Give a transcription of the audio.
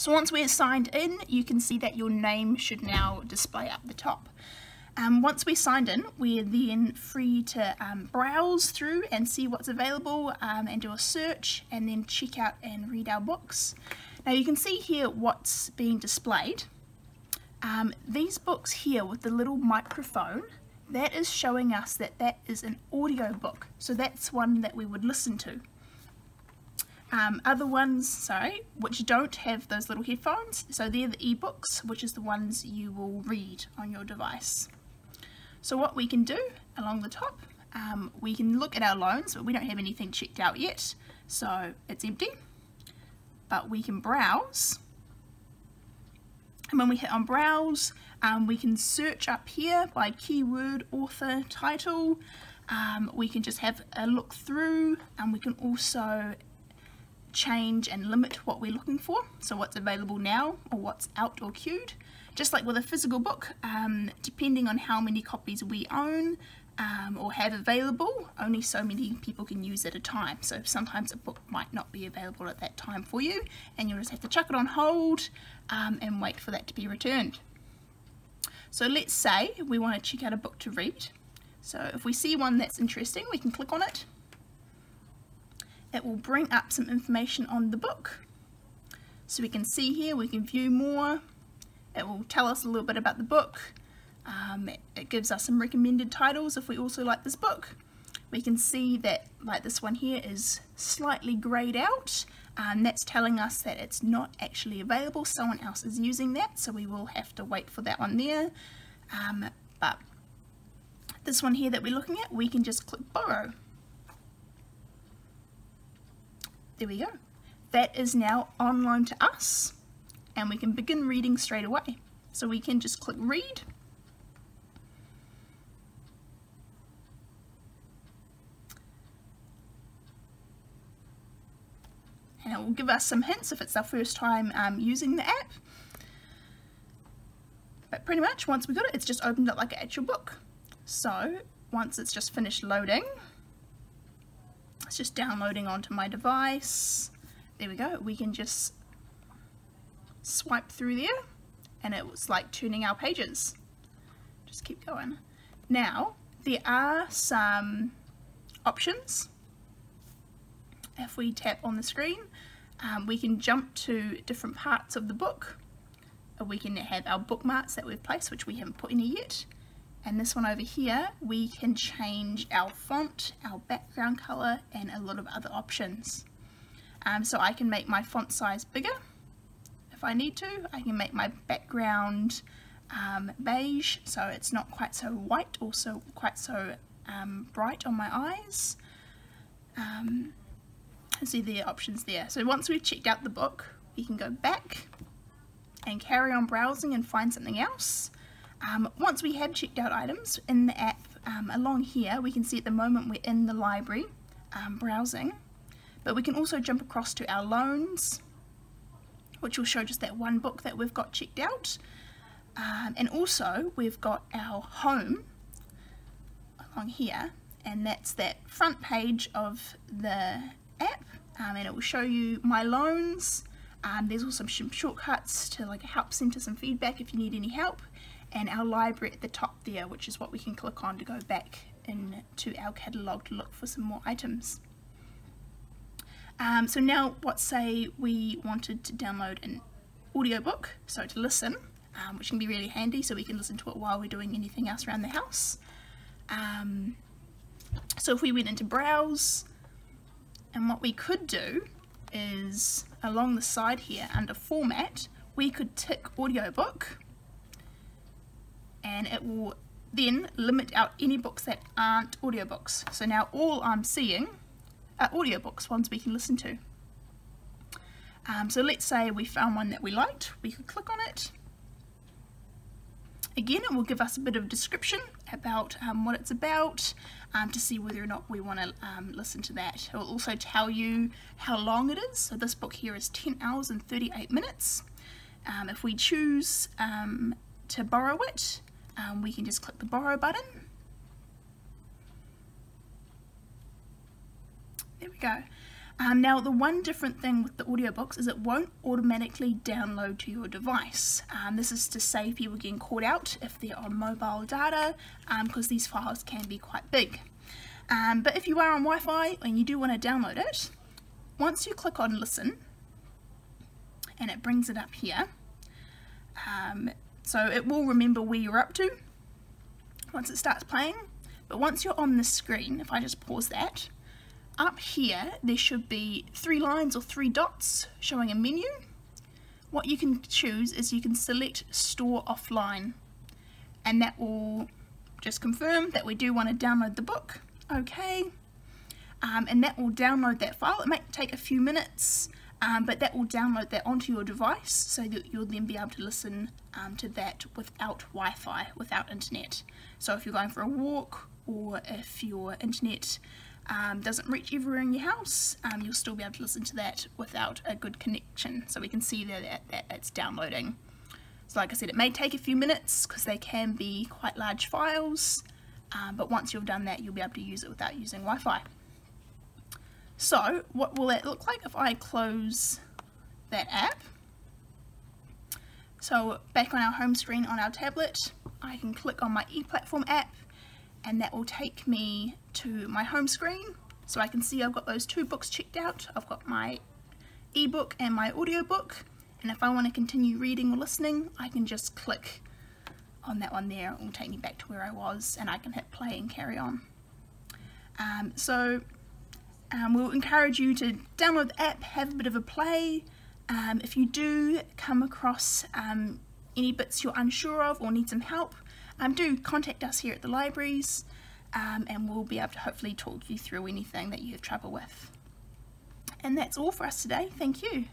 So once we're signed in, you can see that your name should now display up the top. Once we're signed in, we're then free to browse through and see what's available and do a search and then check out and read our books. Now you can see here what's being displayed. These books here with the little microphone, that is showing us that that is an audio book. So that's one that we would listen to. Other ones, which don't have those little headphones, so they're the ebooks, which is the ones you will read on your device. So what we can do along the top, we can look at our loans, but we don't have anything checked out yet, so it's empty. But we can browse, and when we hit on browse, we can search up here by keyword, author, title. We can just have a look through, and we can also change and limit what we're looking for, so what's available now or what's out or queued. Just like with a physical book, depending on how many copies we own or have available, only so many people can use at a time. So sometimes a book might not be available at that time for you, and you'll just have to chuck it on hold and wait for that to be returned. So let's say we want to check out a book to read. So if we see one that's interesting, we can click on it. It will bring up some information on the book. So we can see here, we can view more. It will tell us a little bit about the book. It gives us some recommended titles if we also like this book. We can see that, like this one here, is slightly greyed out. That's telling us that it's not actually available. Someone else is using that, so we will have to wait for that one there. But this one here that we're looking at, we can just click borrow. There we go. That is now on loan to us, and we can begin reading straight away. So we can just click read. And it will give us some hints if it's our first time using the app. But pretty much once we got it, it's just opened up like an actual book. So once it's just finished loading, it's just downloading onto my device. There we go. We can just swipe through there, and it was like turning our pages. Just keep going. Now, there are some options. If we tap on the screen, we can jump to different parts of the book. We can have our bookmarks that we've placed, which we haven't put any yet. And this one over here, we can change our font, our background color, and a lot of other options. So I can make my font size bigger if I need to. I can make my background beige, so it's not quite so white, also quite so bright on my eyes. And see the options there. So once we've checked out the book, we can go back and carry on browsing and find something else. Once we have checked out items in the app, along here we can see at the moment we're in the library browsing, but we can also jump across to our loans, which will show just that one book that we've got checked out, and also we've got our home along here, and that's that front page of the app, and it will show you my loans. There's also some shortcuts to like a help center, some feedback if you need any help, and our library at the top there, which is what we can click on to go back into our catalogue to look for some more items. So now, let's say we wanted to download an audiobook, so to listen, which can be really handy, so we can listen to it while we're doing anything else around the house. So if we went into browse, and what we could do is along the side here under format, we could tick audiobook, and it will then limit out any books that aren't audiobooks. So now all I'm seeing are audiobooks, ones we can listen to. So let's say we found one that we liked, we could click on it. Again, it will give us a bit of description about what it's about, to see whether or not we want to listen to that. It will also tell you how long it is. So this book here is 10 hours and 38 minutes. If we choose to borrow it, we can just click the borrow button. There we go. Now the one different thing with the audiobooks is it won't automatically download to your device. This is to save people getting caught out if they're on mobile data, because these files can be quite big. But if you are on Wi-Fi and you do want to download it, once you click on listen, and it brings it up here, so it will remember where you're up to once it starts playing. But once you're on the screen, if I just pause that, up here there should be 3 lines or 3 dots showing a menu. What you can choose is you can select store offline, and that will just confirm that we do want to download the book. Okay, and that will download that file. It might take a few minutes, but that will download that onto your device so that you'll then be able to listen to that without Wi-Fi, without internet. So if you're going for a walk, or if your internet doesn't reach everywhere in your house, you'll still be able to listen to that without a good connection. So we can see that it's downloading. So like I said, it may take a few minutes because they can be quite large files, but once you've done that, you'll be able to use it without using Wi-Fi. So what will that look like if I close that app? So back on our home screen on our tablet, I can click on my ePlatform app, and that will take me to my home screen. So I can see I've got those 2 books checked out. I've got my ebook and my audiobook, and if I want to continue reading or listening, I can just click on that one there. It will take me back to where I was, and I can hit play and carry on. We'll encourage you to download the app, have a bit of a play. If you do come across any bits you're unsure of or need some help, do contact us here at the libraries, and we'll be able to hopefully talk you through anything that you have trouble with. And that's all for us today. Thank you.